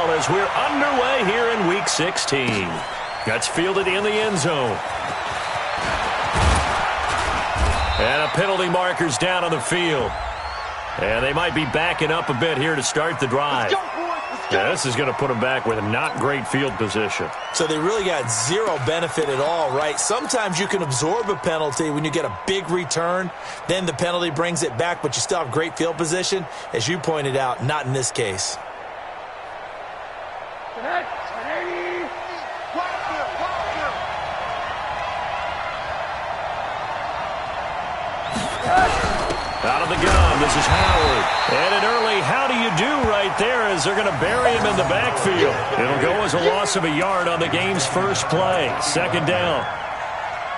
well as we're underway here in Week 16. That's fielded in the end zone. And a penalty marker's down on the field. And they might be backing up a bit here to start the drive. Yeah, this is going to put them back with a not great field position. So they really got zero benefit at all, right? Sometimes you can absorb a penalty when you get a big return. Then the penalty brings it back, but you still have great field position. As you pointed out, not in this case. Out of the gun, this is Howard. And an early how do you do right there as they're going to bury him in the backfield. It'll go as a loss of a yard on the game's first play. Second down.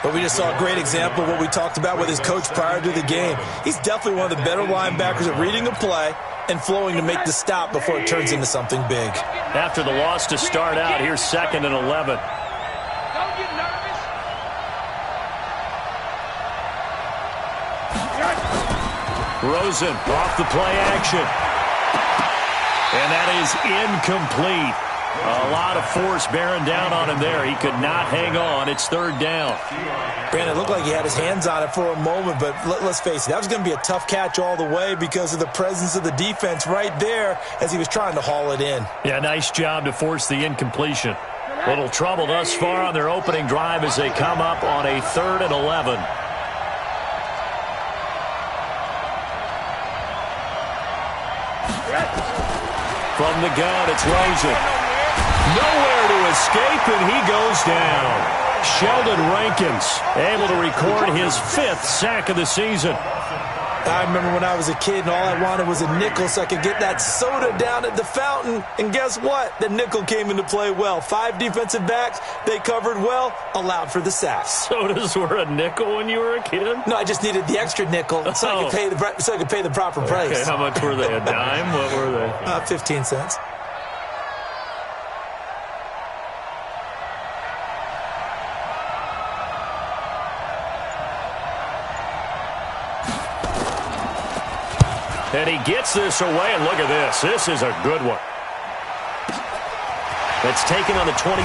But we just saw a great example of what we talked about with his coach prior to the game. He's definitely one of the better linebackers at reading a play and flowing to make the stop before it turns into something big. After the loss to start out, here's 2nd and 11. Rosen off the play action. And that is incomplete. A lot of force bearing down on him there. He could not hang on. It's 3rd down. Brandon, it looked like he had his hands on it for a moment, but let's face it, that was going to be a tough catch all the way because of the presence of the defense right there as he was trying to haul it in. Yeah, nice job to force the incompletion. Little trouble thus far on their opening drive as they come up on a 3rd and 11. From the gun, it's Rosen. Nowhere to escape, and he goes down. Sheldon Rankins able to record his 5th sack of the season. I remember when I was a kid and all I wanted was a nickel so I could get that soda down at the fountain. And guess what? The nickel came into play well. 5 defensive backs, they covered well, allowed for the sacks. Sodas were a nickel when you were a kid? No, I just needed the extra nickel so I could pay the proper price. Okay, how much were they? A dime? What were they? 15 cents. And he gets this away, and look at this. This is a good one. It's taken on the 25.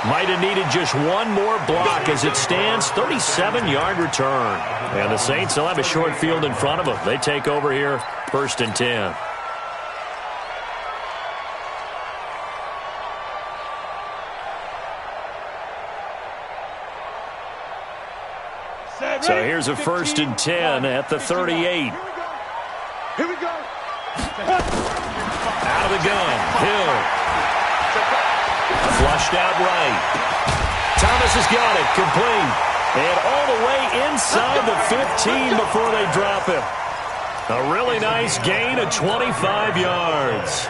Might have needed just one more block as it stands. 37-yard return. And the Saints will have a short field in front of them. They take over here, 1st and 10. So here's a 1st and 10 at the 38. Here we go. Out of the gun. Hill. Flushed out right. Thomas has got it. Complete. And all the way inside the 15 before they drop him. A really nice gain of 25 yards.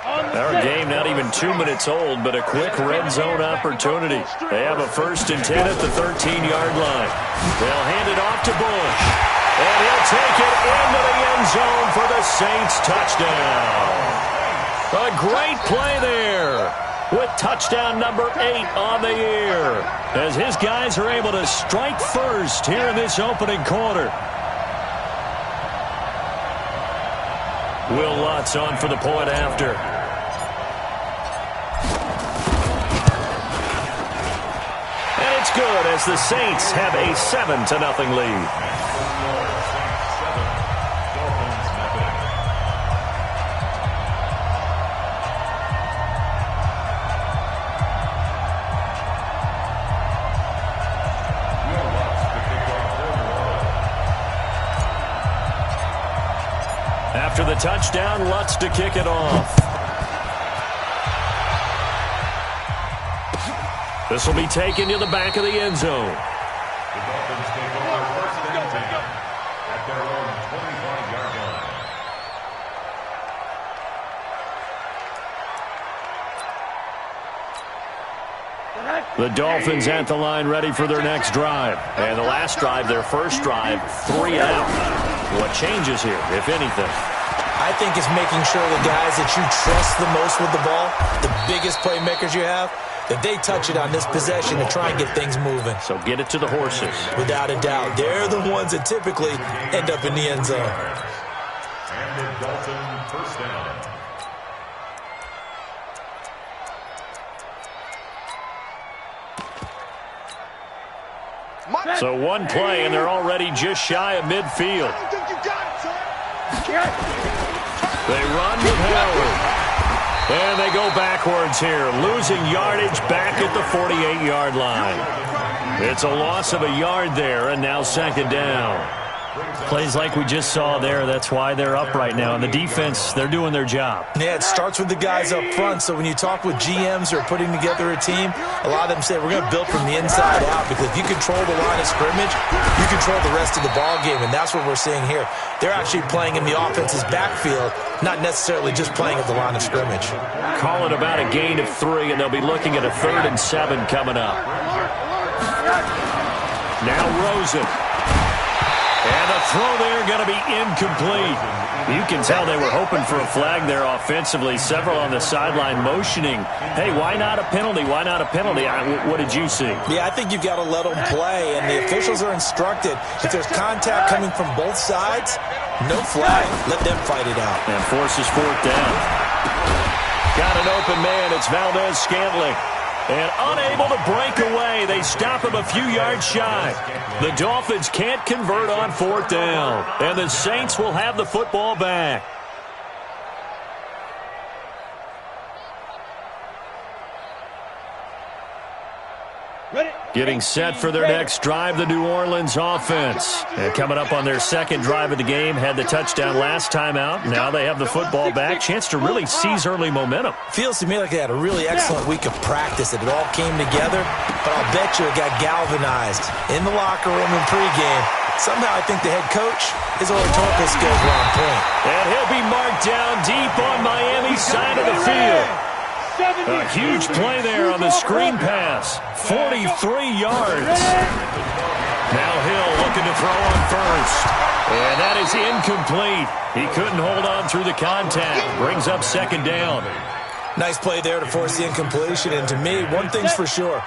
Our game not even 2 minutes old, but a quick red zone opportunity. They have a 1st and 10 at the 13-yard line. They'll hand it off to Bush. And he'll take it into the end zone for the Saints touchdown. A great play there with touchdown number 8 on the year as his guys are able to strike first here in this opening quarter. Will Lutz on for the point after. And it's good as the Saints have a 7-0 lead. After the touchdown, Lutz to kick it off. This will be taken to the back of the end zone. The Dolphins take over 1st and 10 at their own 25-yard line. The Dolphins at the line ready for their next drive. And the last drive, their first drive, 3 out. What changes here, if anything? I think it's making sure the guys that you trust the most with the ball, the biggest playmakers you have, that they touch it on this possession to try and get things moving. So get it to the horses. Without a doubt. They're the ones that typically end up in the end zone. And the Dolphin first down. So one play, and they're already just shy of midfield. They run with Howard. And they go backwards here, losing yardage back at the 48-yard line. It's a loss of a yard there, and now second down. Plays like we just saw there, that's why they're up right now. And the defense, they're doing their job. Yeah, it starts with the guys up front. So when you talk with GMs who are putting together a team, a lot of them say, we're going to build from the inside out, because if you control the line of scrimmage, you control the rest of the ball game, and that's what we're seeing here. They're actually playing in the offense's backfield, not necessarily just playing at the line of scrimmage. Call it about a gain of 3, and they'll be looking at a 3rd and 7 coming up. Now Rosen. And the throw there going to be incomplete. You can tell they were hoping for a flag there offensively. Several on the sideline motioning, hey, why not a penalty? Why not a penalty? What did you see? Yeah, I think you've got to let them play, and the officials are instructed, if there's contact coming from both sides, no flag. Let them fight it out. And forces 4th down. Got an open man. It's Valdez-Scantling. And unable to break away. They stop him a few yards shy. The Dolphins can't convert on 4th down. And the Saints will have the football back. Getting set for their next drive, the New Orleans offense. And coming up on their second drive of the game, had the touchdown last time out. Now they have the football back. Chance to really seize early momentum. Feels to me like they had a really excellent week of practice. It all came together, but I'll bet you it got galvanized in the locker room in pregame. Somehow I think the head coach, his oratorical skills were on point. And he'll be marked down deep on Miami's side of the field. A huge play there on the screen pass. 43 yards. Now Hill looking to throw on first. And that is incomplete. He couldn't hold on through the contact. Brings up second down. Nice play there to force the incompletion. And to me, one thing's for sure.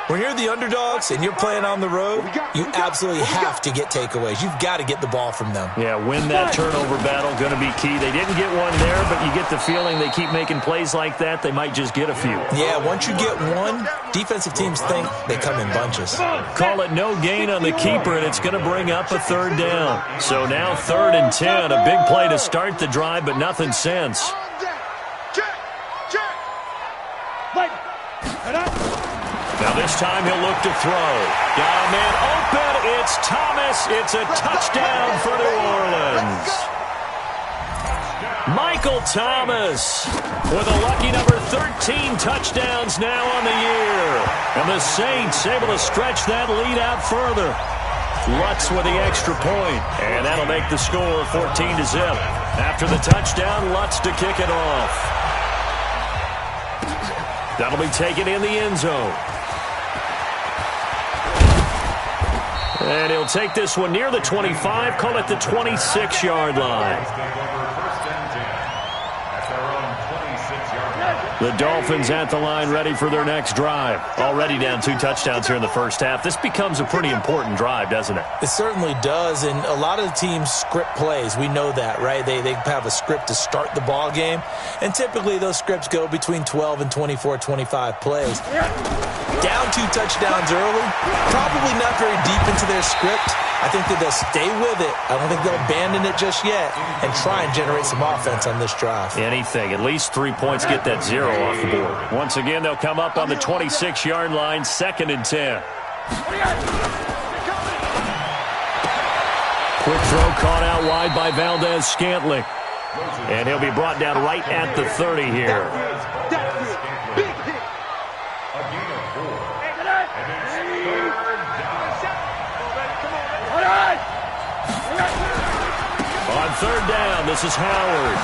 When you're the underdogs and you're playing on the road, you absolutely have to get takeaways. You've got to get the ball from them. Yeah, win that turnover battle, going to be key. They didn't get one there, but you get the feeling they keep making plays like that, they might just get a few. Yeah, once you get one, defensive teams think they come in bunches. Call it no gain on the keeper, and it's going to bring up a 3rd down. So now 3rd and 10, a big play to start the drive, but nothing since. Now this time he'll look to throw. Got a man open. It's Thomas. It's a touchdown for New Orleans. Michael Thomas with a lucky number 13 touchdowns now on the year. And the Saints able to stretch that lead out further. Lutz with the extra point. And that'll make the score 14-0. After the touchdown, Lutz to kick it off. That'll be taken in the end zone. And he'll take this one near the 25, call it the 26-yard line. The Dolphins at the line ready for their next drive. Already down 2 touchdowns here in the first half. This becomes a pretty important drive, doesn't it? It certainly does, and a lot of the teams script plays. We know that, right? They have a script to start the ball game, and typically those scripts go between 12 and 24, 25 plays. Down 2 touchdowns early, probably not very deep into their script. I think that they'll stay with it. I don't think they'll abandon it just yet and try and generate some offense on this drive. Anything. At least 3 points, get that 0 off the board. Once again, they'll come up on the 26-yard line, 2nd and 10. Quick throw caught out wide by Valdez-Scantling. And he'll be brought down right at the 30 here. On 3rd down, this is Howard.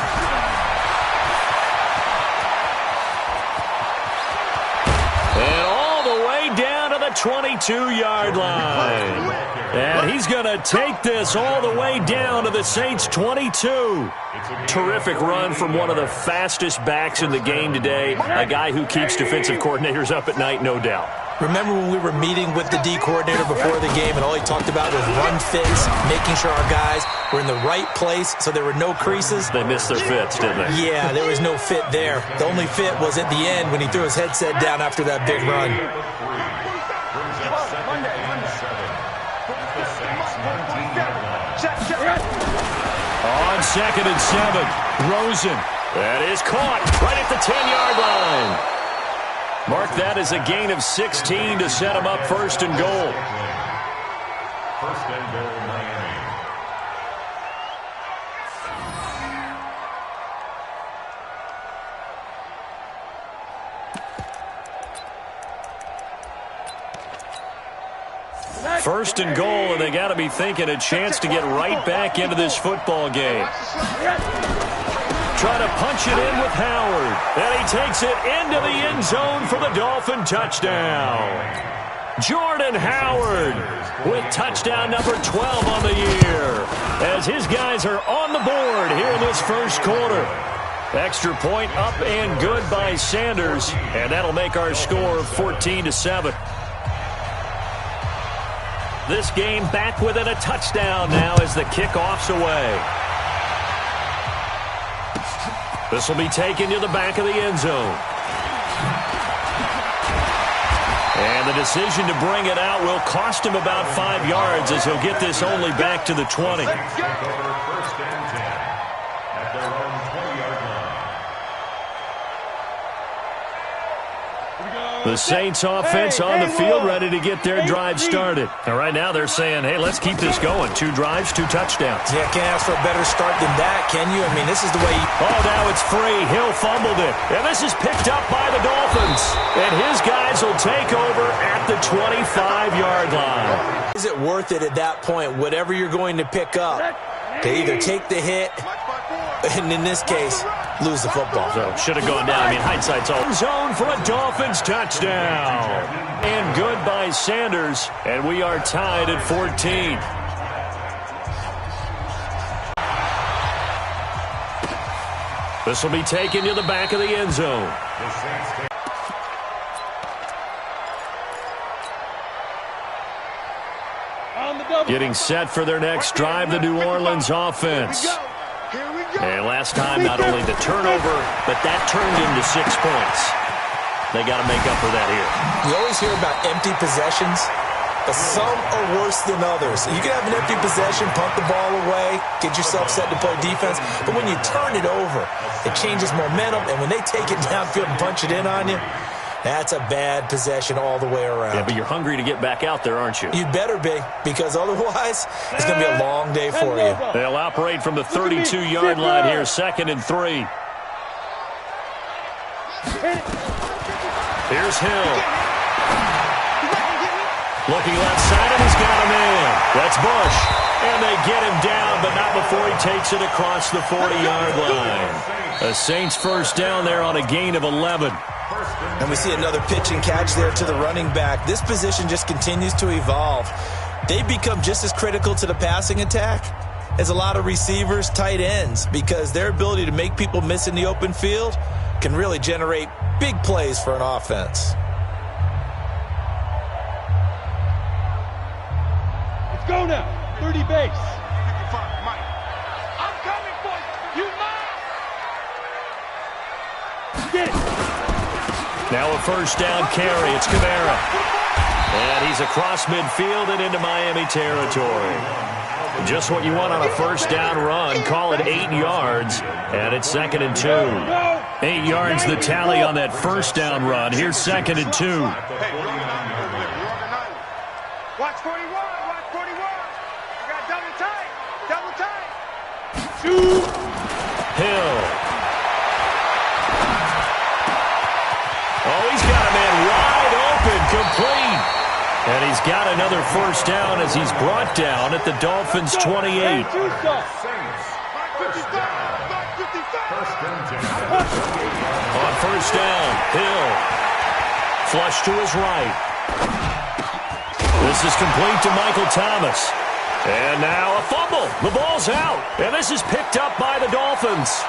And all the way down to the 22-yard line. And he's going to take this all the way down to the Saints' 22. Terrific run from one of the fastest backs in the game today, a guy who keeps defensive coordinators up at night, no doubt. Remember when we were meeting with the D coordinator before the game and all he talked about was run fits, making sure our guys were in the right place so there were no creases? They missed their fits, didn't they? Yeah, there was no fit there. The only fit was at the end when he threw his headset down after that big run. On 2nd and 7, Rosen. That is caught right at the 10-yard line. Mark that as a gain of 16 to set him up 1st and goal. 1st and goal, Miami. First and goal, and they got to be thinking a chance to get right back into this football game. Trying to punch it in with Howard. And he takes it into the end zone for the Dolphin touchdown. Jordan Howard with touchdown number 12 on the year, as his guys are on the board here in this first quarter. Extra point up and good by Sanders, and that'll make our score 14-7. This game back within a touchdown now as the kickoff's away. This will be taken to the back of the end zone. And the decision to bring it out will cost him about 5 yards as he'll get this only back to the 20. 1st and 10 at their own 20-yard line. The Saints offense on the field ready to get their drive started. And right now they're saying, hey, let's keep this going. 2 drives, 2 touchdowns. Yeah, can't ask for a better start than that, can you? I mean, this is the way you... Oh, now it's free. Hill fumbled it. And this is picked up by the Dolphins. And his guys will take over at the 25-yard line. Is it worth it at that point, whatever you're going to pick up, to either take the hit, and in this case, lose the football? So should have gone down. I mean, hindsight's all. Zone for a Dolphins touchdown. And good by Sanders. And we are tied at 14. This will be taken to the back of the end zone. Getting set for their next drive, the New Orleans offense. And last time, not only the turnover, but that turned into 6 points. They got to make up for that here. You always hear about empty possessions, but some are worse than others. You can have an empty possession, punt the ball away, get yourself set to play defense, but when you turn it over, it changes momentum, and when they take it downfield and punch it in on you, that's a bad possession all the way around. Yeah, but you're hungry to get back out there, aren't you? You'd better be, because otherwise, it's going to be a long day for you. They'll operate from the 32-yard line here, 2nd and 3. Here's Hill. Looking left side, and he's got him in. That's Bush. And they get him down, but not before he takes it across the 40-yard line. A Saints first down there on a gain of 11. And we see another pitch and catch there to the running back. This position just continues to evolve. They become just as critical to the passing attack as a lot of receivers, tight ends, because their ability to make people miss in the open field can really generate big plays for an offense. Let's go now. 30 base. I'm coming for you. You mine. Get it. Now a first down carry. It's Kamara. And he's across midfield and into Miami territory. Just what you want on a first down run. Call it 8 yards. And it's 2nd and 2. 8 yards the tally on that first down run. Here's 2nd and 2. Watch 41. Watch 41. I got double tight. Double tight. Hill. Oh, he's got a man wide open, complete. And he's got another first down as he's brought down at the Dolphins' 28. On first down, Hill. Flush to his right. This is complete to Michael Thomas. And now a fumble. The ball's out. And this is picked up by the Dolphins.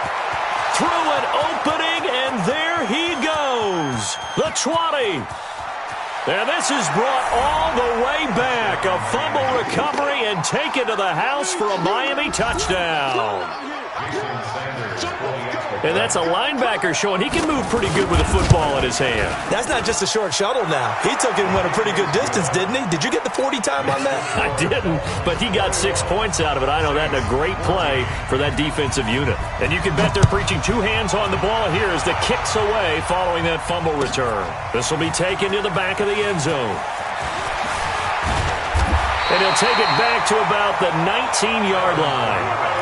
Through an opening, and there he goes. The 20. And this is brought all the way back. A fumble recovery and taken to the house for a Miami touchdown. And that's a linebacker showing he can move pretty good with a football in his hand. That's not just a short shuttle now. He took it and went a pretty good distance, didn't he? Did you get the 40 time on that? I didn't, but he got 6 points out of it. I know that, and a great play for that defensive unit. And you can bet they're preaching 2 hands on the ball here as the kick's away following that fumble return. This will be taken to the back of the end zone. And he'll take it back to about the 19-yard line.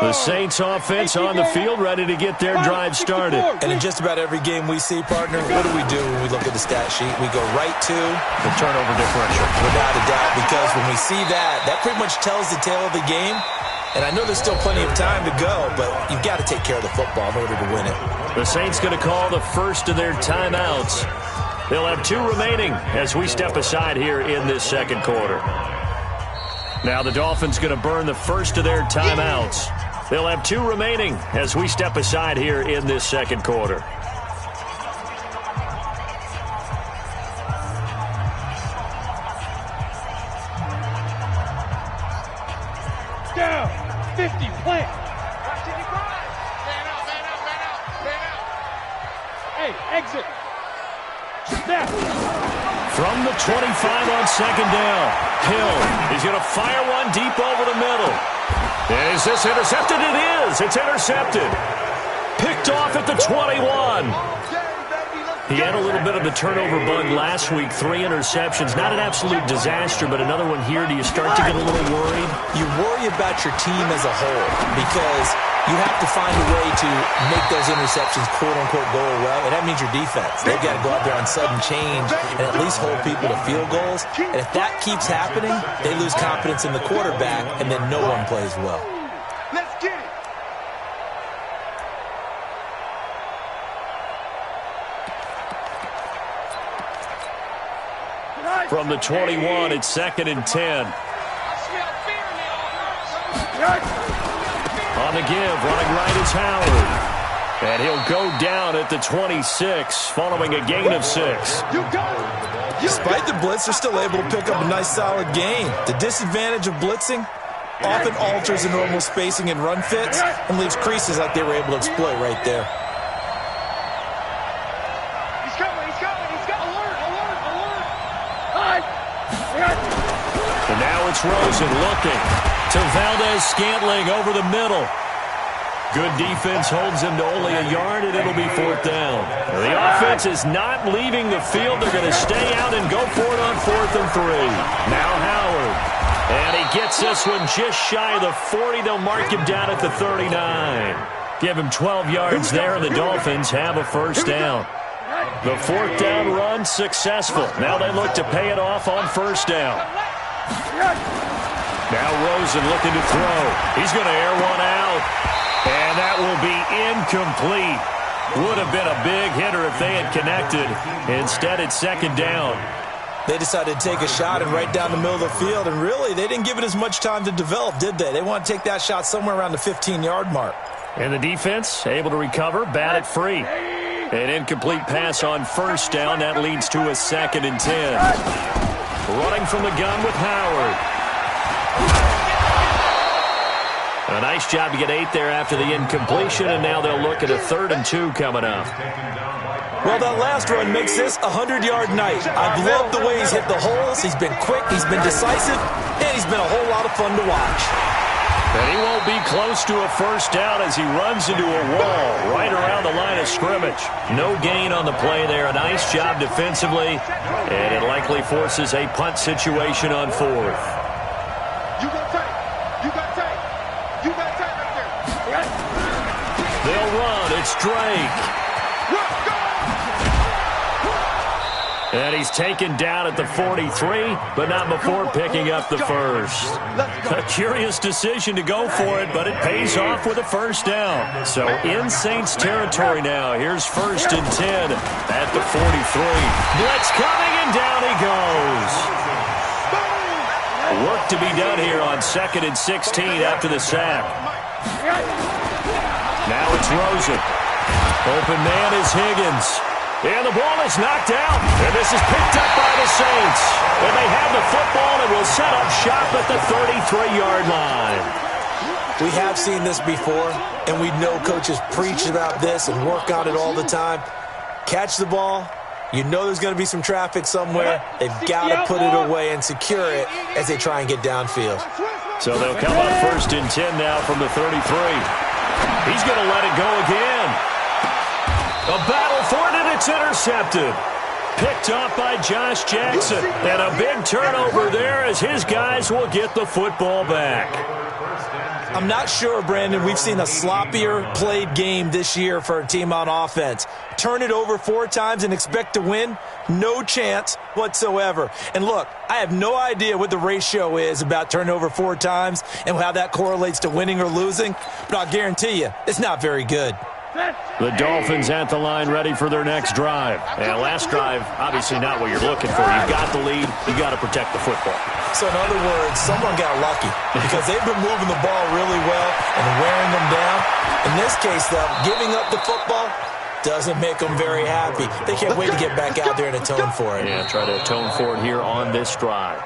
The Saints offense on the field, ready to get their drive started. And in just about every game we see, partner, what do when we look at the stat sheet? We go right to the turnover differential. Without a doubt, because when we see that pretty much tells the tale of the game. And I know there's still plenty of time to go, but you've got to take care of the football in order to win it. The Saints going to call the first of their timeouts. They'll have 2 remaining as we step aside here in this second quarter. Now the Dolphins going to burn the first of their timeouts. They'll have 2 remaining as we step aside here in this second quarter. Down. 50. Plant. Watch it, man out, man out, man out, man out. Hey, exit. Snap. From the 25 on second down. Hill is going to fire one deep over the middle. Is this intercepted? It is. It's intercepted. Picked off at the 21. He had a little bit of the turnover bug last week. 3 interceptions. Not an absolute disaster, but another one here. Do you start to get a little worried? You worry about your team as a whole because you have to find a way to make those interceptions, quote-unquote, go away, and that means your defense. They've got to go out there on sudden change and at least hold people to field goals. And if that keeps happening, they lose confidence in the quarterback, and then no one plays well. Let's get it. From the 21, it's 2nd and 10. On the give, running right is Howard. And he'll go down at the 26, following a gain of 6. Despite the blitz, they're still able to pick up a nice, solid gain. The disadvantage of blitzing often alters the normal spacing and run fits and leaves creases like they were able to exploit right there. He's coming. He's got alert. And now it's Rosen looking to Valdez-Scantling over the middle. Good defense holds him to only a yard, and it'll be 4th down. The offense is not leaving the field. They're going to stay out and go for it on 4th and 3. Now Howard. And he gets this one just shy of the 40. They'll mark him down at the 39. Give him 12 yards there, and the Dolphins have a 1st down. The 4th down run successful. Now they look to pay it off on 1st down. Now Rosen looking to throw. He's going to air one out. And that will be incomplete. Would have been a big hitter if they had connected. Instead, it's 2nd down. They decided to take a shot and right down the middle of the field, and really, they didn't give it as much time to develop, did they? They want to take that shot somewhere around the 15-yard mark. And the defense able to recover, bat it free. An incomplete pass on 1st down. That leads to a 2nd and 10. Running from the gun with Howard. A nice job to get 8 there after the incompletion, and now they'll look at a 3rd and 2 coming up. Well, that last run makes this a 100-yard night. I've loved the way he's hit the holes. He's been quick, he's been decisive, and he's been a whole lot of fun to watch. And he won't be close to a 1st down as he runs into a wall right around the line of scrimmage. No gain on the play there. A nice job defensively, and it likely forces a punt situation on 4th. You got tight. You got tight. You got tight right there. They'll run. It's Drake. And he's taken down at the 43, but not before picking up the first. A curious decision to go for it, but it pays off with a first down. So in Saints territory now. Here's 1st and 10 at the 43. Blitz coming, and down he goes. Work to be done here on 2nd and 16 after the sack. Now it's Rosen. Open man is Higgins. And the ball is knocked out. And this is picked up by the Saints. And they have the football and will set up shop at the 33-yard line. We have seen this before, and we know coaches preach about this and work on it all the time. Catch the ball. You know there's going to be some traffic somewhere. They've got to put it away and secure it as they try and get downfield. So they'll come up 1st and 10 now from the 33. He's going to let it go again. A battle for it, and it's intercepted. Picked off by Josh Jackson. And a big turnover there as his guys will get the football back. I'm not sure, Brandon, we've seen a sloppier played game this year for a team on offense. Turn it over 4 times and expect to win? No chance whatsoever. And look, I have no idea what the ratio is about turning over 4 times and how that correlates to winning or losing, but I'll guarantee you it's not very good. The Dolphins at the line ready for their next drive. And last drive, obviously not what you're looking for. You've got the lead. You've got to protect the football. So in other words, someone got lucky because they've been moving the ball really well and wearing them down. In this case, though, giving up the football doesn't make them very happy. They can't wait to get back out there and atone for it. Yeah, try to atone for it here on this drive.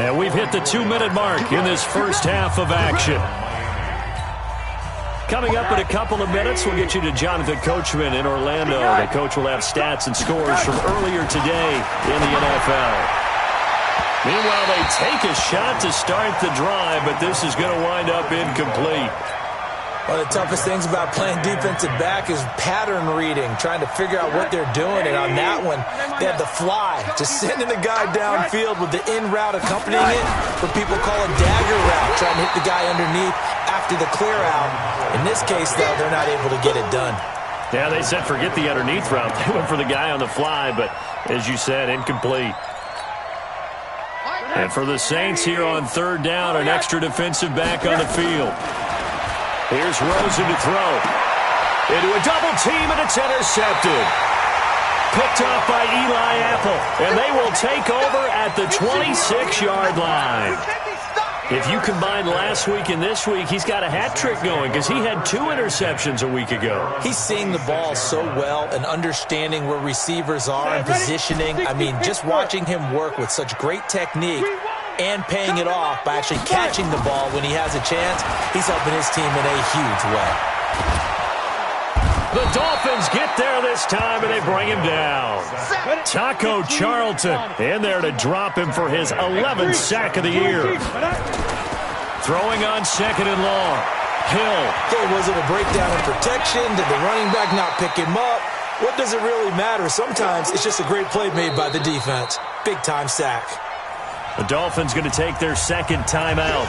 And we've hit the 2-minute mark in this first half of action. Coming up in a couple of minutes, we'll get you to Jonathan Coachman in Orlando. The coach will have stats and scores from earlier today in the NFL. Meanwhile, they take a shot to start the drive, but this is going to wind up incomplete. One of the toughest things about playing defensive back is pattern reading, trying to figure out what they're doing. And on that one, they had the fly, just sending the guy downfield with the in route accompanying it, what people call a dagger route, trying to hit the guy underneath after the clear out. In this case, though, they're not able to get it done. Yeah, they said forget the underneath route. They went for the guy on the fly, but as you said, incomplete. And for the Saints here on 3rd down, an extra defensive back on the field. Here's Rosen to throw. Into a double team, and it's intercepted. Picked off by Eli Apple, and they will take over at the 26-yard line. If you combine last week and this week, he's got a hat trick going because he had 2 interceptions a week ago. He's seeing the ball so well and understanding where receivers are and positioning. I mean, just watching him work with such great technique and paying it off by actually catching the ball when he has a chance, he's helping his team in a huge way. The Dolphins get there this time, and they bring him down. Taco Charlton in there to drop him for his 11th sack of the year. Throwing on 2nd and long. Hill. Okay, was it a breakdown in protection? Did the running back not pick him up? What does it really matter? Sometimes it's just a great play made by the defense. Big-time sack. The Dolphins going to take their 2nd timeout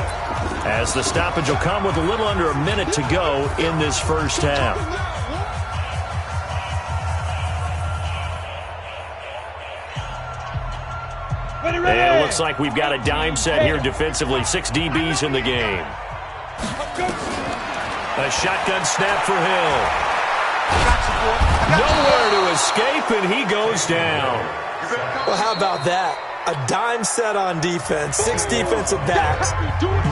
as the stoppage will come with a little under a minute to go in this first half. And it looks like we've got a dime set here defensively. 6 DBs in the game. A shotgun snap for Hill. Nowhere to escape, and he goes down. Well, how about that? A dime set on defense, 6 defensive backs.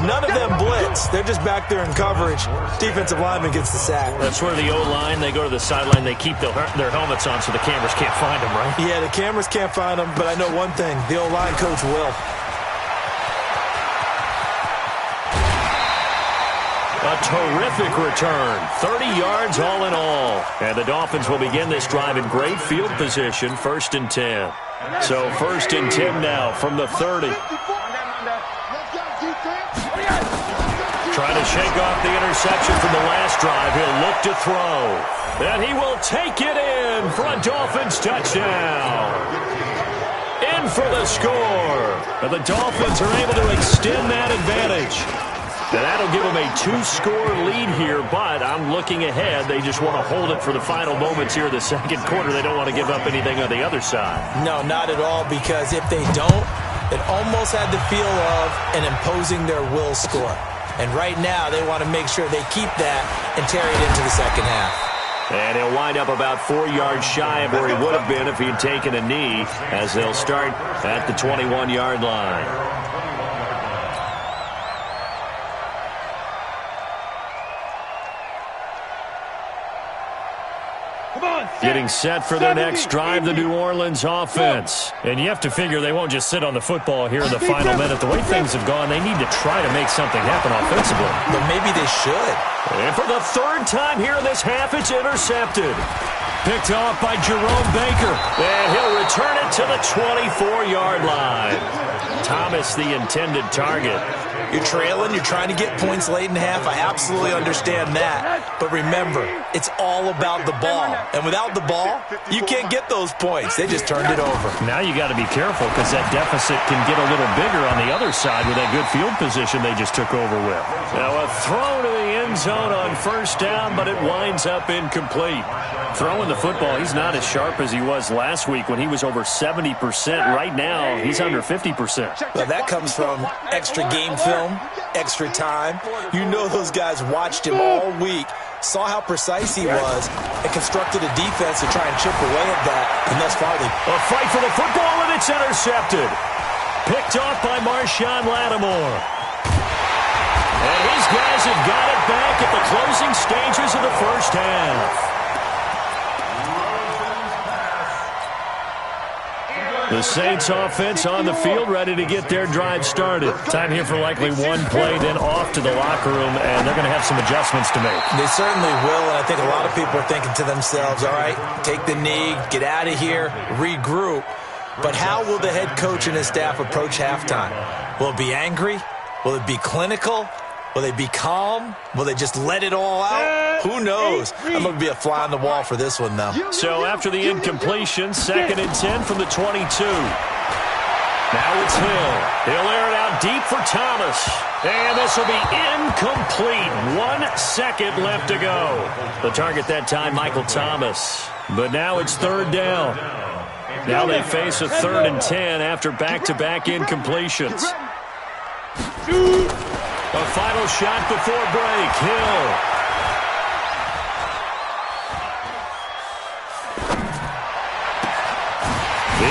None of them blitz. They're just back there in coverage. Defensive lineman gets the sack. That's where the O-line, they go to the sideline, they keep their helmets on so the cameras can't find them, right? Yeah, the cameras can't find them, but I know one thing. The O-line coach will. A terrific return. 30 yards all in all. And the Dolphins will begin this drive in great field position, 1st and 10. So 1st and 10 now from the 30. Trying to shake off the interception from the last drive. He'll look to throw. And he will take it in for a Dolphins touchdown. In for the score. And the Dolphins are able to extend that advantage. And that'll give them a 2-score lead here, but I'm looking ahead. They just want to hold it for the final moments here of the second quarter. They don't want to give up anything on the other side. No, not at all, because if they don't, it almost had the feel of an imposing their will score. And right now, they want to make sure they keep that and carry it into the second half. And he'll wind up about 4 yards shy of where he would have been if he had taken a knee, as they'll start at the 21-yard line. Getting set for their next drive, the New Orleans offense. And you have to figure they won't just sit on the football here in the final minute. The way things have gone, they need to try to make something happen offensively. But maybe they should. And for the third time here in this half, it's intercepted. Picked off by Jerome Baker. And he'll return it to the 24-yard line. Thomas, the intended target. You're trailing. You're trying to get points late in half. I absolutely understand that. But remember, it's all about the ball. And without the ball, you can't get those points. They just turned it over. Now you got to be careful because that deficit can get a little bigger on the other side with that good field position they just took over with. Now a throw to the end zone on first down, but it winds up incomplete. Throwing the football, he's not as sharp as he was last week when he was over 70%. Right now, he's under 50%. Well, that comes from extra game film, extra time. You know those guys watched him all week, saw how precise he was, and constructed a defense to try and chip away at that. And thus far, a fight for the football, and it's intercepted. Picked off by Marshawn Lattimore. And his guys have got it back at the closing stages of the first half. The Saints offense on the field, ready to get their drive started. Time here for likely one play, then off to the locker room, and they're going to have some adjustments to make. They certainly will, and I think a lot of people are thinking to themselves, all right, take the knee, get out of here, regroup. But how will the head coach and his staff approach halftime? Will it be angry? Will it be clinical? Will they be calm? Will they just let it all out? Who knows? I'm going to be a fly on the wall for this one, though. So after the incompletion, 2nd and 10 from the 22. Now it's Hill. He'll air it out deep for Thomas. And this will be incomplete. 1 second left to go. The target that time, Michael Thomas. But now it's 3rd down. Now they face a 3rd and 10 after back-to-back incompletions. A final shot before break. Hill.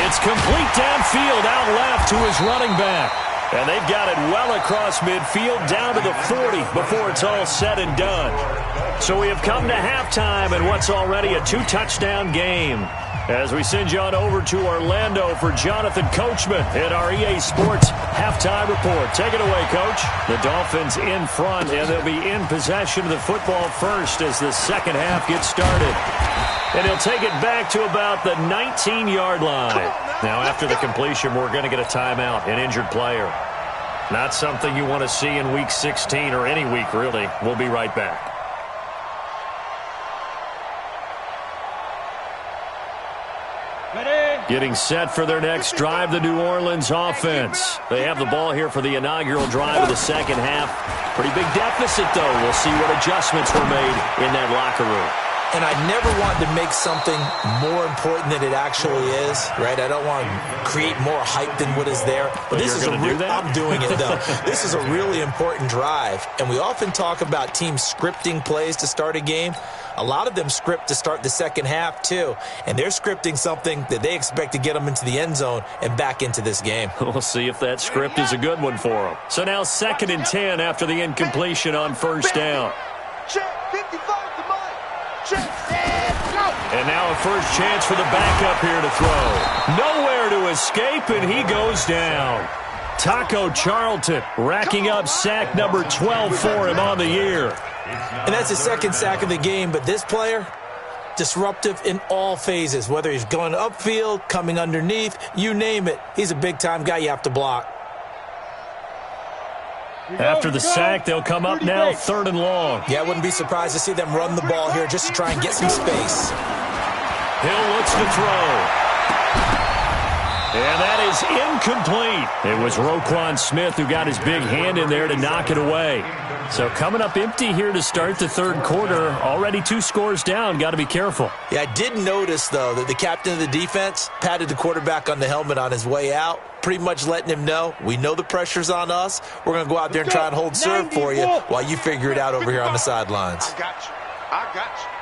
It's complete downfield, out left to his running back. And they've got it well across midfield, down to the 40 before it's all said and done. So we have come to halftime in what's already a 2-touchdown game. As we send you on over to Orlando for Jonathan Coachman at our EA Sports Halftime Report. Take it away, Coach. The Dolphins in front, and they'll be in possession of the football first as the second half gets started. And he'll take it back to about the 19-yard line. Now, after the completion, we're going to get a timeout, an injured player. Not something you want to see in Week 16 or any week, really. We'll be right back. Getting set for their next drive, the New Orleans offense. They have the ball here for the inaugural drive of the second half. Pretty big deficit, though. We'll see what adjustments were made in that locker room. And I never wanted to make something more important than it actually is, right? I don't want to create more hype than what is there. But this is I'm doing it, though. This is a really important drive. And we often talk about teams scripting plays to start a game. A lot of them script to start the second half, too. And they're scripting something that they expect to get them into the end zone and back into this game. We'll see if that script is a good one for them. So now 2nd and 10 after the incompletion on first down. Check, 55 to mine. Check, go. And now a first chance for the backup here to throw. Nowhere to escape, and he goes down. Taco Charlton racking up sack number 12 for him on the year. And that's his second sack of the game, but this player, disruptive in all phases, whether he's going upfield, coming underneath, you name it. He's a big-time guy you have to block. After the sack, they'll come up now 3rd and long. Yeah, I wouldn't be surprised to see them run the ball here just to try and get some space. Hill looks to throw. And that is incomplete. It was Roquan Smith who got his big hand in there to knock it away. So coming up empty here to start the third quarter. Already 2 scores down. Got to be careful. Yeah, I did notice, though, that the captain of the defense patted the quarterback on the helmet on his way out, pretty much letting him know, we know the pressure's on us. We're going to go out there and try and hold serve for you while you figure it out over here on the sidelines. I got you.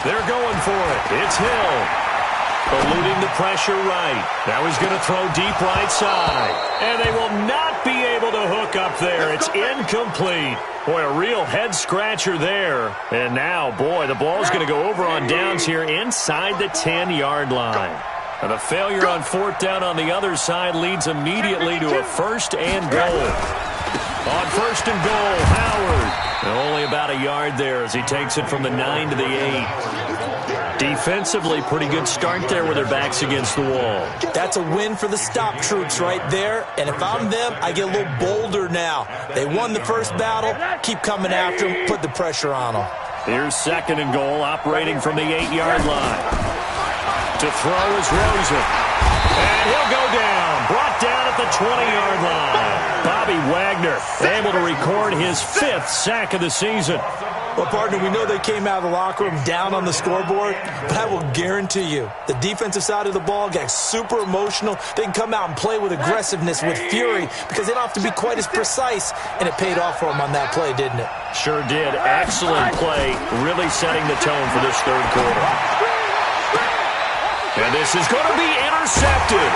They're going for it. It's Hill. Eluding the pressure right. Now he's going to throw deep right side. And they will not be able to hook up there. It's incomplete. Boy, a real head-scratcher there. And now, boy, the ball's going to go over on downs here inside the 10-yard line. And the failure on 4th down on the other side leads immediately to a 1st and goal. On 1st and goal, Howard. Only about a yard there as he takes it from the 9 to the 8. Defensively, pretty good start there with their backs against the wall. That's a win for the stop troops right there. And if I'm them, I get a little bolder now. They won the first battle. Keep coming after them. Put the pressure on them. Here's 2nd and goal, operating from the 8-yard line. To throw is Rosen. And he'll go down. Brought down at the 20-yard line. Bobby Wagner able to record his 5th sack of the season. Well, partner, we know they came out of the locker room down on the scoreboard, but I will guarantee you the defensive side of the ball got super emotional. They can come out and play with aggressiveness, with fury, because they don't have to be quite as precise, and it paid off for them on that play, didn't it? Sure did. Excellent play, really setting the tone for this third quarter. And this is going to be intercepted.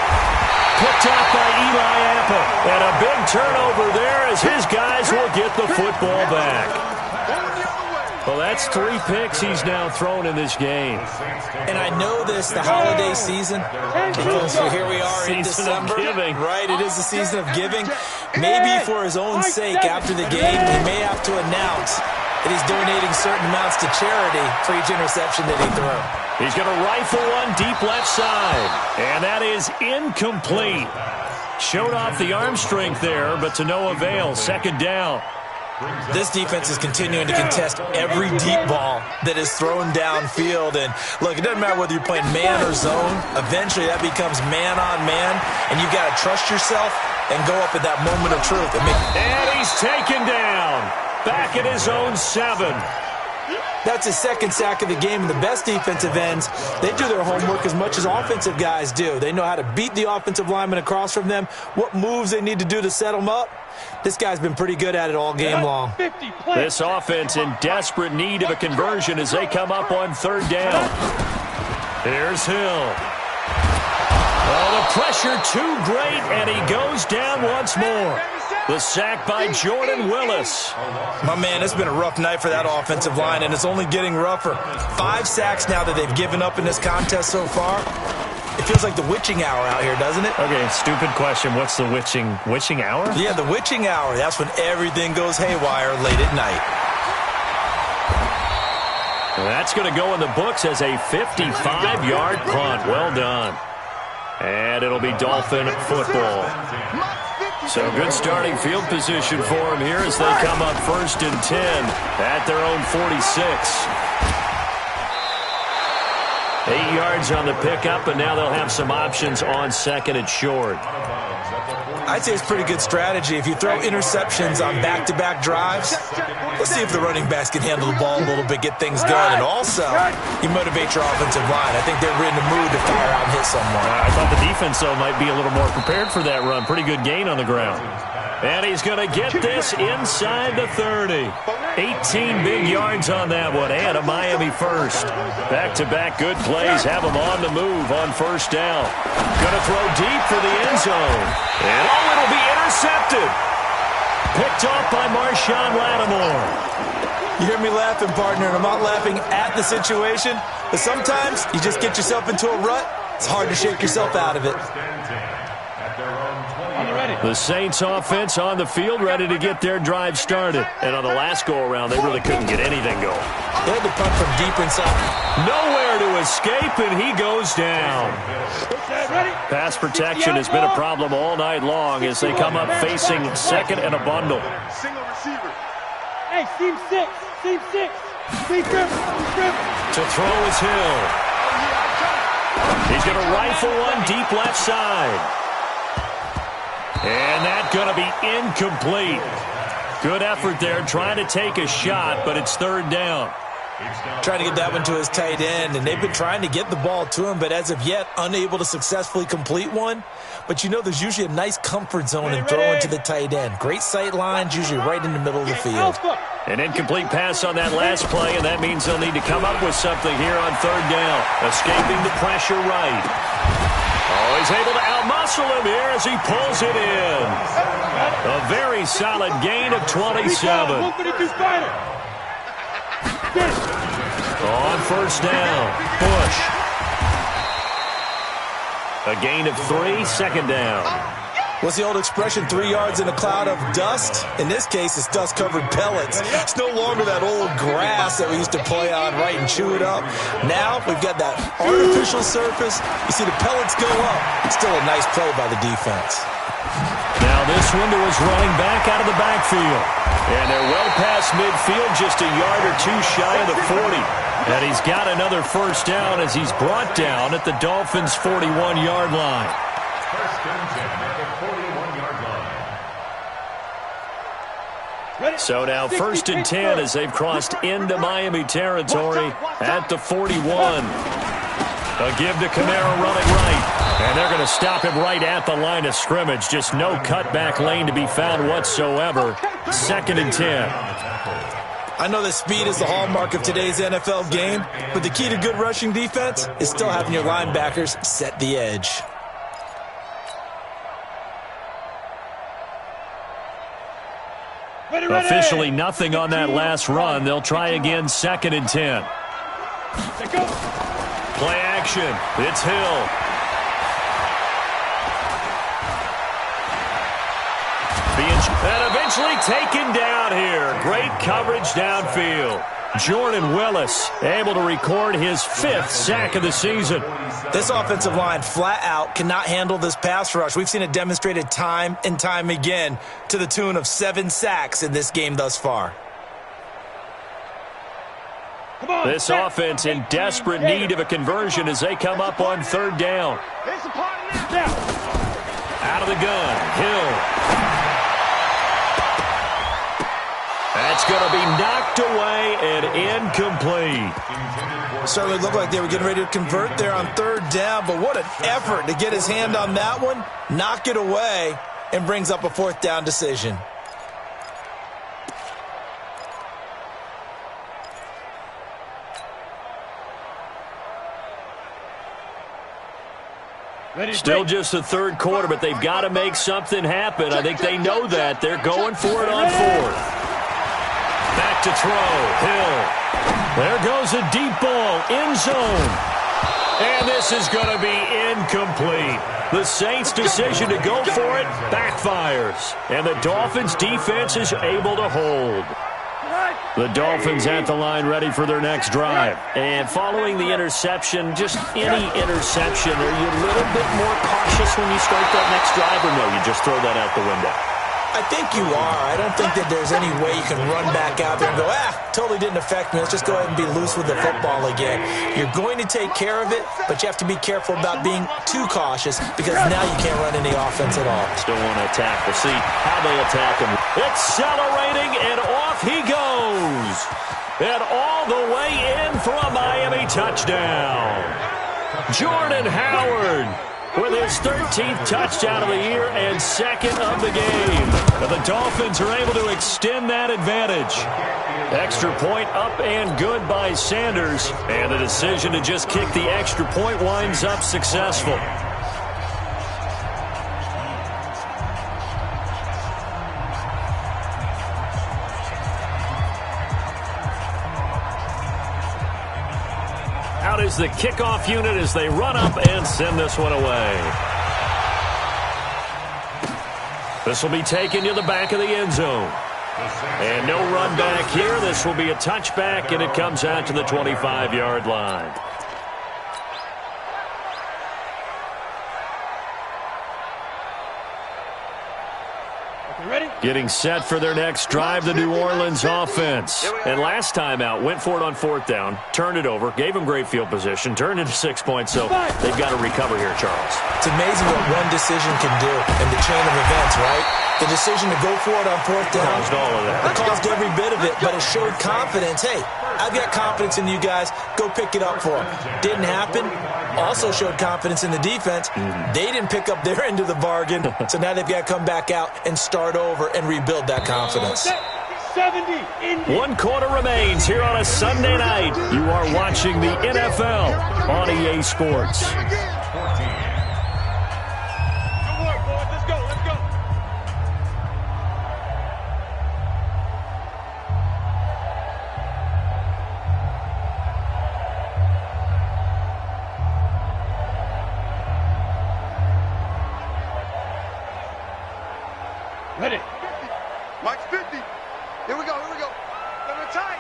Picked off by Eli Apple. And a big turnover there as his guys will get the football back. Well, that's 3 picks he's now thrown in this game. And I know this, the holiday season, because here we are in December. Right, it is the season of giving. Maybe for his own sake, after the game, he may have to announce that he's donating certain amounts to charity for each interception that he threw. He's going to rifle one deep left side. And that is incomplete. Showed off the arm strength there, but to no avail. 2nd down. This defense is continuing to contest every deep ball that is thrown downfield. And, look, it doesn't matter whether you're playing man or zone. Eventually, that becomes man on man, and you've got to trust yourself and go up at that moment of truth. And he's taken down. Back at his own 7. That's his 2nd sack of the game. And the best defensive ends, they do their homework as much as offensive guys do. They know how to beat the offensive lineman across from them, what moves they need to do to set them up. This guy's been pretty good at it all game long. This offense in desperate need of a conversion as they come up on 3rd down. Here's Hill. Oh, the pressure too great, and he goes down once more. The sack by Jordan Willis. My man, it's been a rough night for that offensive line, and it's only getting rougher. 5 sacks now that they've given up in this contest so far. It feels like the witching hour out here, doesn't it? Okay, stupid question. What's the witching hour? Yeah, the witching hour. That's when everything goes haywire late at night. That's going to go in the books as a 55-yard punt. Well done. And it'll be Dolphin football. So good starting field position for them here as they come up 1st and 10 at their own 46. 8 yards on the pickup, and now they'll have some options on 2nd and short. I'd say it's pretty good strategy. If you throw interceptions on back-to-back drives, let's see if the running backs can handle the ball a little bit, get things going. And also, you motivate your offensive line. I think they're in the mood to fire out and hit someone. I thought the defense, though, might be a little more prepared for that run. Pretty good gain on the ground. And he's going to get this inside the 30. 18 big yards on that one, and a Miami first. Back-to-back good plays have him on the move on 1st down. Going to throw deep for the end zone. And it'll be intercepted. Picked off by Marshawn Lattimore. You hear me laughing, partner, and I'm not laughing at the situation, but sometimes you just get yourself into a rut. It's hard to shake yourself out of it. The Saints offense on the field, ready to get their drive started. And on the last go-around, they really couldn't get anything going. They had to punt from deep inside. Nowhere to escape, and he goes down. Pass protection has been a problem all night long as they come up facing 2nd and a bundle. Single receiver. Hey, seam 6. Seam 6. Seam 5. To throw is Hill. He's going to rifle one deep left side. And that's going to be incomplete. Good effort there trying to take a shot, but it's third down. Trying to get that one to his tight end, and they've been trying to get the ball to him, but as of yet, unable to successfully complete one. But you know there's usually a nice comfort zone in throwing to the tight end. Great sight lines, usually right in the middle of the field. An incomplete pass on that last play, and that means they'll need to come up with something here on third down. Escaping the pressure right. Oh, he's able to outmuscle him here as he pulls it in. A very solid gain of 27. On first down, Bush. A gain of 3, second down. What's the old expression, 3 yards in a cloud of dust? In this case, it's dust-covered pellets. It's no longer that old grass that we used to play on, right, and chew it up. Now we've got that artificial surface. You see the pellets go up. It's still a nice play by the defense. Now this window is running back out of the backfield. And they're well past midfield, just a yard or two shy of the 40. And he's got another first down as he's brought down at the Dolphins' 41-yard line. First and 10 at the 41-yard line. So now first and 10 as they've crossed into Miami territory at the 41. A give to Kamara running right. And they're going to stop him right at the line of scrimmage. Just no cutback lane to be found whatsoever. Second and 10. I know that speed is the hallmark of today's NFL game, but the key to good rushing defense is still having your linebackers set the edge. Officially nothing on that last run. They'll try again, second and 10. Play action. It's Hill. And eventually taken down here. Great coverage downfield. Jordan Willis able to record his 5th sack of the season. This offensive line flat out cannot handle this pass rush. We've seen it demonstrated time and time again to the tune of 7 sacks in this game thus far. This offense in desperate need of a conversion as they come up on third down. Out of the gun, Hill. That's going to be knocked away and incomplete. Certainly looked like they were getting ready to convert there on third down, but what an effort to get his hand on that one, knock it away, and brings up a fourth down decision. Still just the third quarter, but they've got to make something happen. I think they know that. They're going for it on fourth. Back to throw, Hill. There goes a deep ball, end zone. And this is going to be incomplete. The Saints' decision to go for it backfires. And the Dolphins' defense is able to hold. The Dolphins at the line ready for their next drive. And following the interception, just any interception, are you a little bit more cautious when you start that next drive, or no, you just throw that out the window? I think you are. I don't think that there's any way you can run back out there and go, totally didn't affect me. Let's just go ahead and be loose with the football again. You're going to take care of it, but you have to be careful about being too cautious because now you can't run any offense at all. Still want to attack. We'll see how they attack him. Accelerating, and off he goes. And all the way in for a Miami touchdown. Jordan Howard with his 13th touchdown of the year and second of the game. The Dolphins are able to extend that advantage. Extra point up and good by Sanders. And the decision to just kick the extra point winds up successful. Out is the kickoff unit as they run up and send this one away. This will be taken to the back of the end zone. And no run back here. This will be a touchback, and it comes out to the 25-yard line. Getting set for their next drive, the New Orleans offense. And last time out, went for it on 4th down, turned it over, gave them great field position, turned into 6 points, so they've got to recover here, Charles. It's amazing what one decision can do in the chain of events, right? The decision to go for it on 4th down. Caused all of that. It caused every bit of it, but it showed confidence. Hey, I've got confidence in you guys. Go pick it up for them. Didn't happen. Also showed confidence in the defense. They didn't pick up their end of the bargain, so now they've got to come back out and start over and rebuild that confidence. 70. 1 quarter remains here on a Sunday night. You are watching the NFL on EA Sports. Ready. Mike's 50. Here we go. Double tight.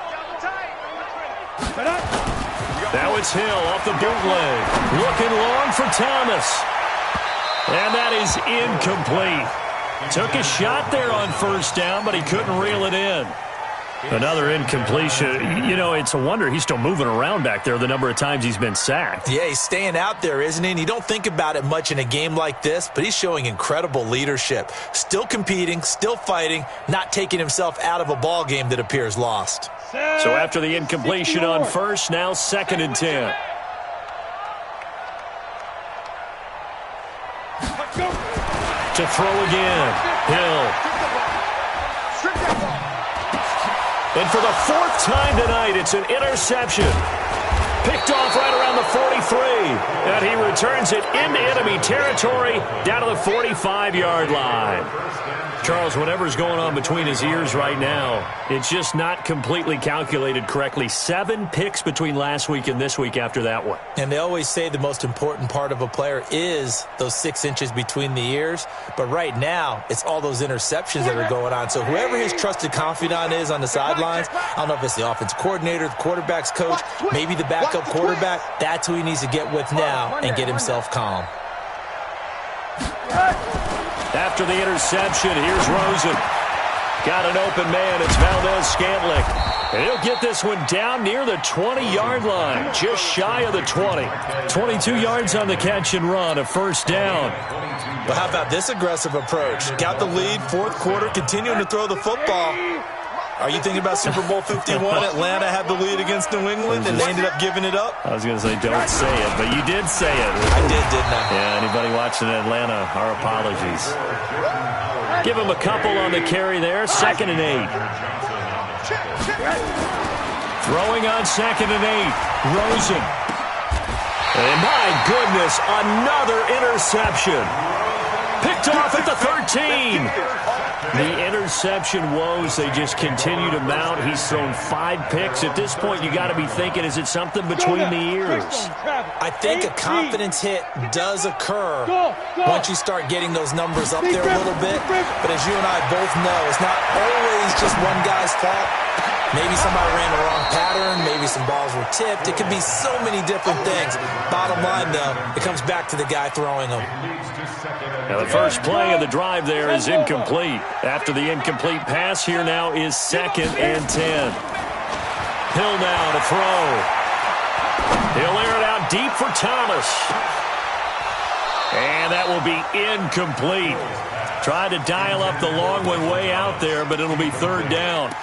Now it's Hill off the bootleg. Looking long for Thomas. And that is incomplete. Took a shot there on 1st down, but he couldn't reel it in. Another incompletion. You know, it's a wonder he's still moving around back there the number of times he's been sacked. Yeah, he's staying out there, isn't he? And you don't think about it much in a game like this, but he's showing incredible leadership. Still competing, still fighting, not taking himself out of a ball game that appears lost. So after the incompletion on 1st, now 2nd and 10. To throw again. Hill. And for the 4th time tonight, it's an interception. Picked off right around the 43. And he returns it into enemy territory down to the 45-yard line. Charles, whatever's going on between his ears right now, it's just not completely calculated correctly. 7 picks between last week and this week after that one. And they always say the most important part of a player is those 6 inches between the ears. But right now, it's all those interceptions that are going on. So whoever his trusted confidant is on the sidelines, I don't know if it's the offensive coordinator, the quarterback's coach, maybe the backup quarterback, that's who he needs to get with now and get himself calm. After the interception, here's Rosen. Got an open man. It's Valdez-Scantling. And he'll get this one down near the 20-yard line, just shy of the 20. 22 yards on the catch and run, a 1st down. But how about this aggressive approach? Got the lead, 4th quarter, continuing to throw the football. Are you thinking about Super Bowl 51? Atlanta had the lead against New England, and they ended up giving it up? I was going to say don't say it, but you did say it. I did, didn't I? Yeah, anybody watching Atlanta, our apologies. Give him a couple on the carry there, 2nd and 8. Throwing on 2nd and 8, Rosen. And my goodness, another interception. Picked off at the 13. The interception woes, they just continue to mount. He's thrown 5 picks. At this point, you got to be thinking, is it something between the ears? I think a confidence hit does occur once you start getting those numbers up there a little bit. But as you and I both know, it's not always just one guy's fault. Maybe somebody ran the wrong pattern. Maybe some balls were tipped. It could be so many different things. Bottom line, though, it comes back to the guy throwing them. Now, the first play of the drive there is incomplete. After the incomplete pass, here now is 2nd and 10. Hill now to throw. He'll air it out deep for Thomas. And that will be incomplete. Tried to dial up the long one way out there, but it'll be 3rd down.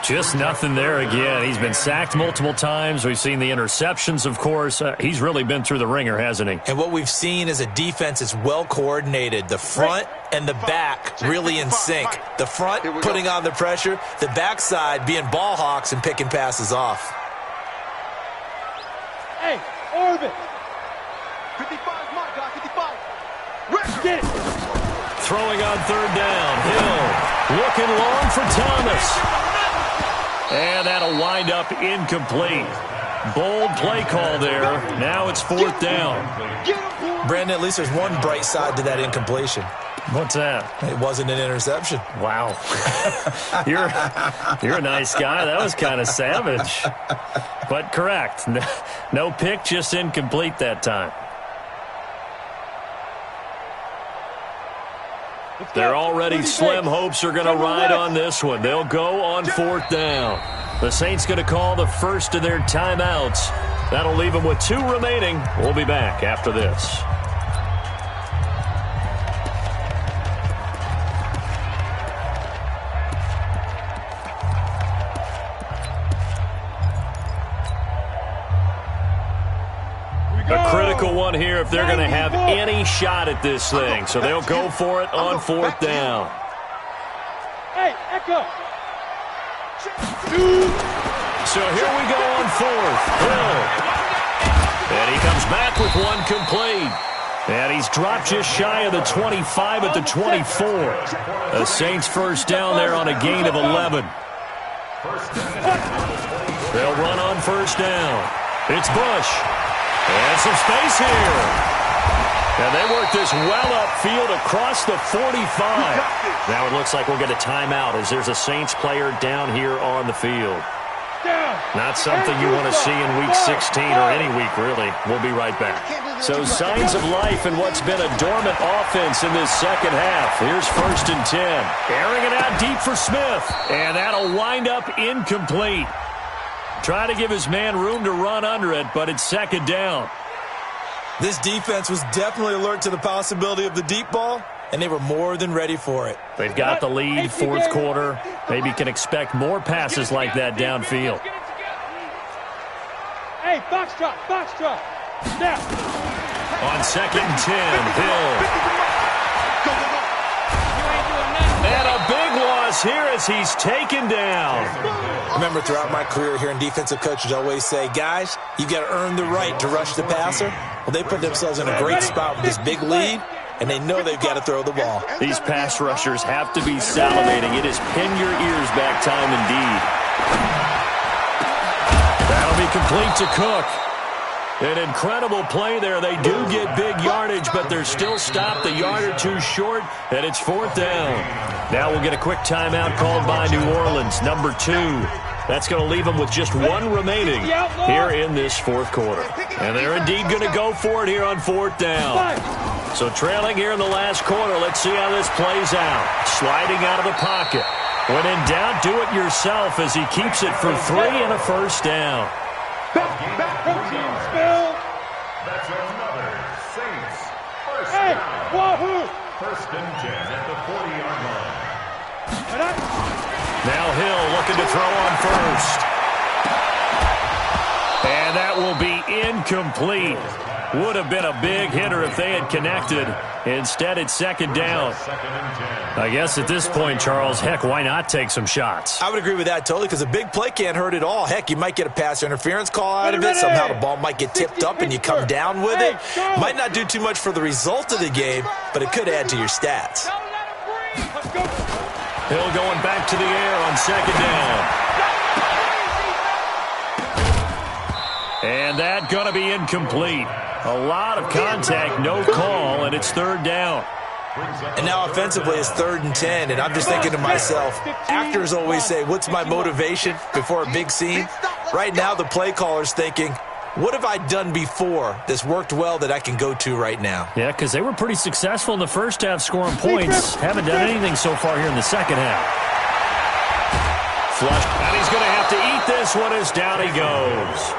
Just nothing there again. He's been sacked multiple times. We've seen the interceptions, of course. He's really been through the ringer, hasn't he? And what we've seen is a defense is well coordinated. The front and the back really in sync. The front putting on the pressure. The backside being ball hawks and picking passes off. Hey, Orbit. 55, my guy, 55. Get it. Throwing on 3rd down. Hill looking long for Thomas. And that'll wind up incomplete. Bold play call there. Now it's 4th down. Brandon, at least there's one bright side to that incompletion. What's that? It wasn't an interception. Wow. You're a nice guy. That was kind of savage. But correct. No pick, just incomplete that time. Their already slim hopes are going to ride on this one. They'll go on 4th down. The Saints going to call the first of their timeouts. That'll leave them with 2 remaining. We'll be back after this. A critical one here if they're going to have any shot at this thing. So they'll go for it on 4th down. Hey, Echo. So here we go on 4th. Hill. And he comes back with one complete. And he's dropped just shy of the 25 at the 24. The Saints first down there on a gain of 11. They'll run on 1st down. It's Bush. And some space here. And they work this well upfield across the 45. Now it looks like we'll get a timeout as there's a Saints player down here on the field. Not something you want to see in Week 16 or any week, really. We'll be right back. So signs of life in what's been a dormant offense in this second half. Here's 1st and 10. Airing it out deep for Smith. And that'll wind up incomplete. Trying to give his man room to run under it, but it's 2nd down. This defense was definitely alert to the possibility of the deep ball, and they were more than ready for it. They've got the lead, 4th quarter. Maybe can expect more passes like that downfield. Hey, box drop. Snap. On 2nd and 10, Hill. And a big loss here as he's taken down. Remember, throughout my career here in defensive coaches, I always say, guys, you've got to earn the right to rush the passer. Well, they put themselves in a great spot with this big lead, and they know they've got to throw the ball. These pass rushers have to be salivating. It is pin your ears back time indeed. That'll be complete to Cook. An incredible play there. They do get big yardage, but they're still stopped a yard or two short, and it's 4th down. Now we'll get a quick timeout called by New Orleans, number 2. That's going to leave them with just 1 remaining here in this 4th quarter. And they're indeed going to go for it here on 4th down. So trailing here in the last quarter, let's see how this plays out. Sliding out of the pocket. When in doubt, do it yourself as he keeps it for 3 and a 1st down. That's another Saints first Hey, down. wahoo! 1st and 10 at the 40-yard line. Now Hill looking to throw on 1st. And that will be incomplete. Would have been a big hitter if they had connected. Instead, it's 2nd down. 2nd and 10. I guess at this point, Charles, heck, why not take some shots? I would agree with that totally because a big play can't hurt at all. Heck, you might get a pass interference call out of it. Somehow the ball might get tipped up and you come down with it. Might not do too much for the result of the game, but it could add to your stats. Hill going back to the air on 2nd down. And that going to be incomplete. A lot of contact, no call, and it's 3rd down. And now offensively it's 3rd and 10, and I'm just thinking to myself, actors always say, what's my motivation before a big scene? Right now the play caller's thinking, what have I done before that's worked well that I can go to right now? Yeah, because they were pretty successful in the first half scoring points. Haven't done anything so far here in the second half. Flush, and he's going to have to eat this one as down he goes.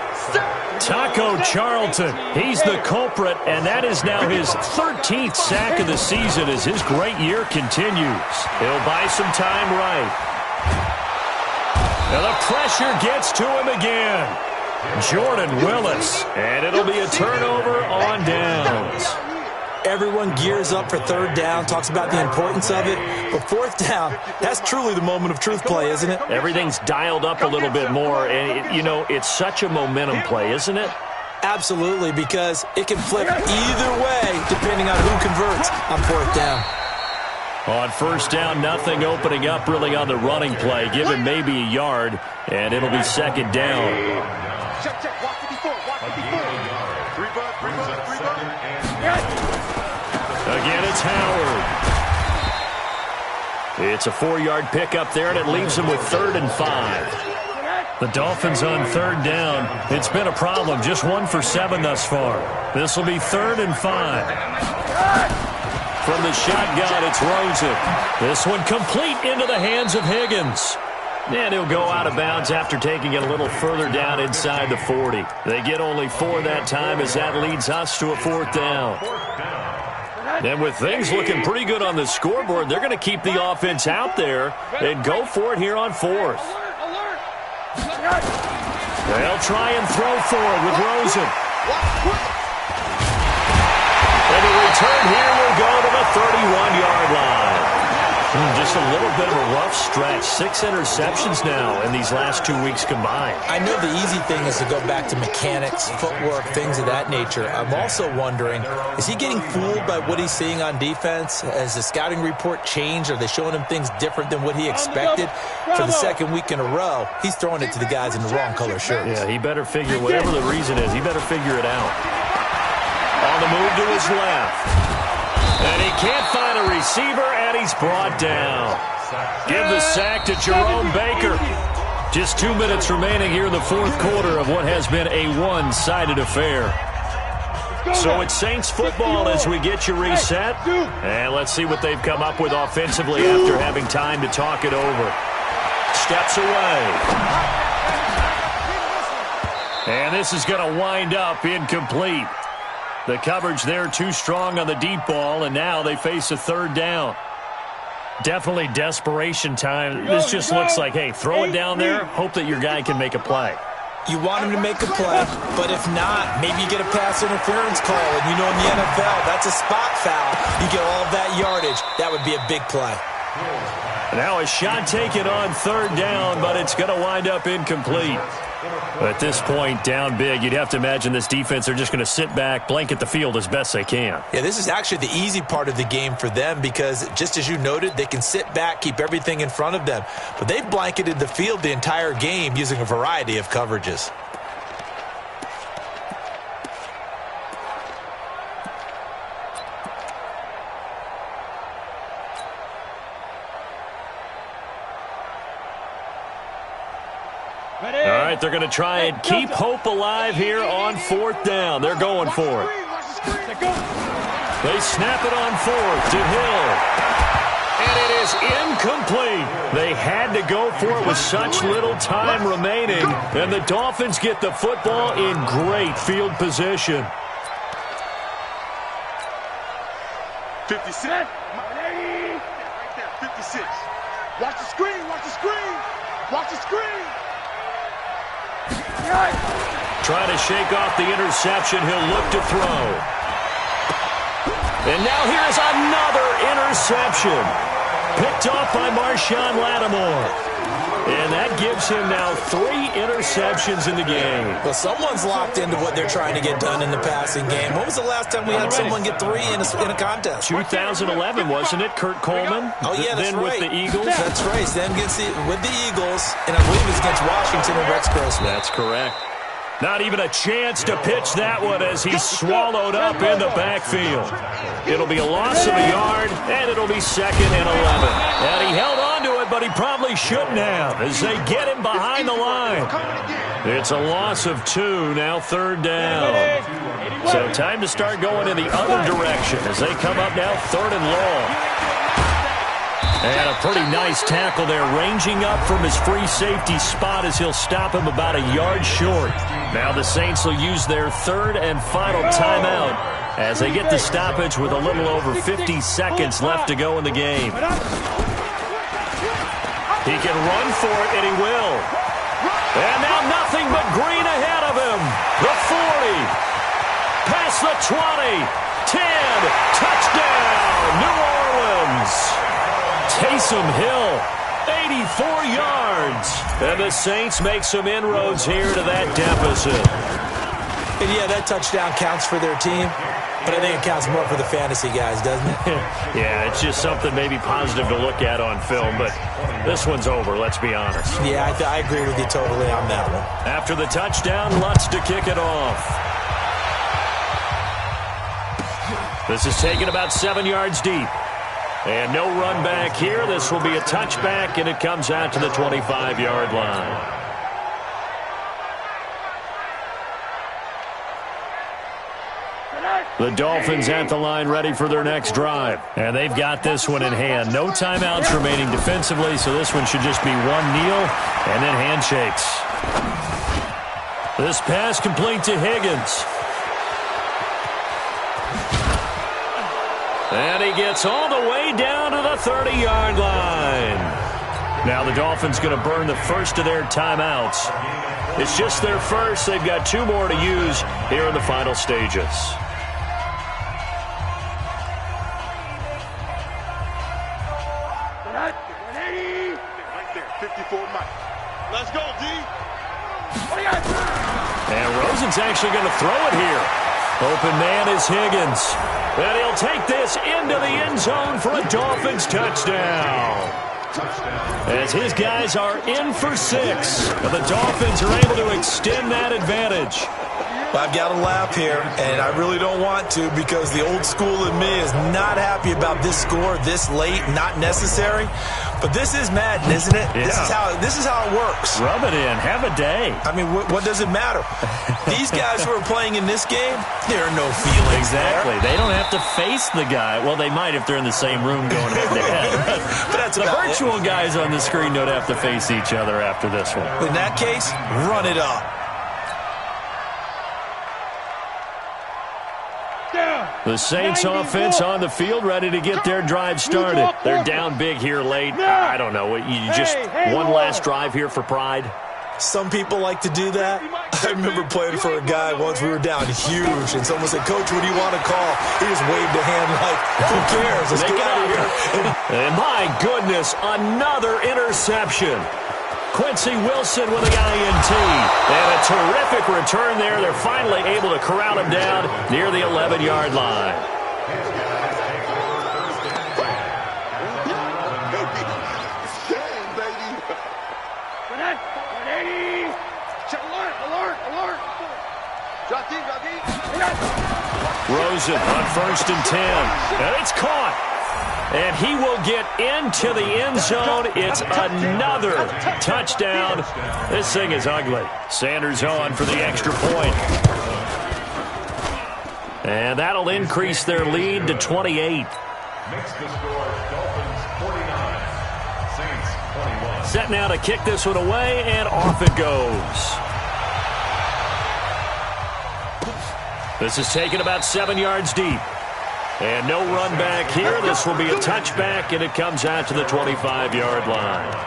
Taco Charlton, he's the culprit, and that is now his 13th sack of the season as his great year continues. He'll buy some time right. And the pressure gets to him again. Jordan Willis, and it'll be a turnover on downs. Everyone gears up for 3rd down, talks about the importance of it. But 4th down, that's truly the moment of truth play, isn't it? Everything's dialed up a little bit more, and, you know, it's such a momentum play, isn't it? Absolutely, because it can flip either way depending on who converts on 4th down. On 1st down, nothing opening up really on the running play. Give him maybe a yard, and it'll be 2nd down. Check, watch it before. Again, it's Howard. It's a 4-yard pickup there, and it leaves him with 3rd and 5. The Dolphins on 3rd down. It's been a problem. Just 1 for 7 thus far. This will be 3rd and 5. From the shotgun, it's Rosen. This one complete into the hands of Higgins. And he'll go out of bounds after taking it a little further down inside the 40. They get only 4 that time as that leads us to a 4th down. And with things looking pretty good on the scoreboard, they're going to keep the offense out there and go for it here on 4th. They'll try and throw forward with Rosen. And the return here will go to the 31-yard line. Just a little bit of a rough stretch. 6 interceptions now in these last 2 weeks combined. I know the easy thing is to go back to mechanics, footwork, things of that nature. I'm also wondering, is he getting fooled by what he's seeing on defense? Has the scouting report changed? Are they showing him things different than what he expected? For the second week in a row, he's throwing it to the guys in the wrong color shirts. Yeah, he better figure, whatever the reason is, he better figure it out. On the move to his left. And he can't find a receiver, and he's brought down. Give the sack to Jerome Baker. Just 2 minutes remaining here in the 4th quarter of what has been a one-sided affair. So it's Saints football as we get you reset. And let's see what they've come up with offensively after having time to talk it over. Steps away. And this is going to wind up incomplete. The coverage there too strong on the deep ball, and now they face a 3rd down. Definitely desperation time. This just looks like, hey, throw it down there, hope that your guy can make a play. You want him to make a play, but if not, maybe you get a pass interference call. And you know in the NFL, that's a spot foul. You get all of that yardage. That would be a big play. Now a shot taken on 3rd down, but it's going to wind up incomplete. At this point, down big, you'd have to imagine this defense are just going to sit back, blanket the field as best they can. Yeah, this is actually the easy part of the game for them because, just as you noted, they can sit back, keep everything in front of them. But they've blanketed the field the entire game using a variety of coverages. All right, they're going to try and keep hope alive here on 4th down. They're going for it. They snap it on 4th to Hill. And it is incomplete. They had to go for it with such little time remaining. And the Dolphins get the football in great field position. 56. Right there, 56. Watch the screen, watch the screen. Watch the screen. Trying to shake off the interception. He'll look to throw. And now here's another interception. Picked off by Marshawn Lattimore. And that gives him now 3 interceptions in the game. Well, someone's locked into what they're trying to get done in the passing game. When was the last time we had someone get 3 in a contest? 2011, wasn't it? Kurt Coleman? Oh, yeah, that's then right. With the Eagles? That's right. Then with the Eagles, and I believe it's against Washington and Rex Grossman. That's correct. Not even a chance to pitch that one as he's swallowed up in the backfield. It'll be a loss of a yard, and it'll be 2nd and 11. And he held on to it, but he probably shouldn't have as they get him behind the line. It's a loss of 2, now 3rd down. So time to start going in the other direction as they come up now 3rd and long. And a pretty nice tackle there, ranging up from his free safety spot as he'll stop him about a yard short. Now the Saints will use their 3rd and final timeout as they get the stoppage with a little over 50 seconds left to go in the game. He can run for it, and he will. And now nothing but green ahead of him. The 40, past the 20, 10, touchdown, New Orleans. Taysom Hill, 84 yards. And the Saints make some inroads here to that deficit. And yeah, that touchdown counts for their team, but I think it counts more for the fantasy guys, doesn't it? Yeah, it's just something maybe positive to look at on film, but this one's over, let's be honest. Yeah, I agree with you totally on that one. After the touchdown, Lutz to kick it off. This is taken about 7 yards deep. And no run back here. This will be a touchback, and it comes out to the 25-yard line. The Dolphins at the line ready for their next drive. And they've got this one in hand. No timeouts remaining defensively, so this one should just be one kneel and then handshakes. This pass complete to Higgins. And he gets all the way down to the 30-yard line. Now the Dolphins going to burn the first of their timeouts. It's just their first. They've got 2 more to use here in the final stages. Right there, 54 Mike. Let's go, D. And Rosen's actually going to throw it here. Open man is Higgins. And he'll take this into the end zone for a Dolphins touchdown. As his guys are in for 6. And the Dolphins are able to extend that advantage. I've got to laugh here, and I really don't want to because the old school in me is not happy about this score this late, not necessary. But this is Madden, isn't it? Yeah. This is how it works. Rub it in. Have a day. I mean, what does it matter? These guys who are playing in this game, there are no feelings. Exactly. There. They don't have to face the guy. Well, they might if they're in the same room going head-to-head. But that's the virtual guys on the screen don't have to face each other after this one. In that case, run it up. The Saints offense on the field, ready to get their drive started. They're down big here late. I don't know. You just one last drive here for pride? Some people like to do that. I remember playing for a guy once. We were down huge, and someone said, "Coach, what do you want to call?" He just waved a hand like, "Who cares? Let's get out of here." And my goodness, another interception. Quincy Wilson with a INT. And a terrific return there. They're finally able to corral him down near the 11-yard line. Rosen on 1st and 10. And it's caught. And he will get into the end zone. It's another touchdown. This thing is ugly. Sanders on for the extra point. And that'll increase their lead to 28. Makes the score Dolphins 49, Saints 21. Set now to kick this one away, and off it goes. This is taken about 7 yards deep. And no run back here. This will be a touchback, and it comes out to the 25-yard line.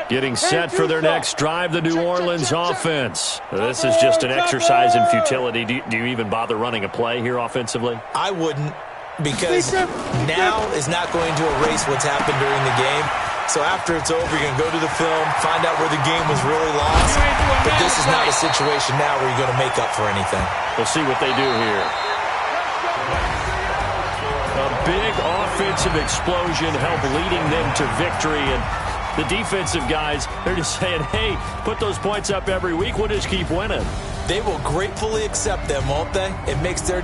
Getting set for their next drive, the New Orleans offense. This is just an exercise in futility. Do you even bother running a play here offensively? I wouldn't, because now is not going to erase what's happened during the game. So after it's over, you're going to go to the film, find out where the game was really lost. But this is not a situation now where you're going to make up for anything. We'll see what they do here. A big offensive explosion helped leading them to victory, and the defensive guys, they're just saying, hey, put those points up every week. We'll just keep winning. They will gratefully accept them, won't they? It makes their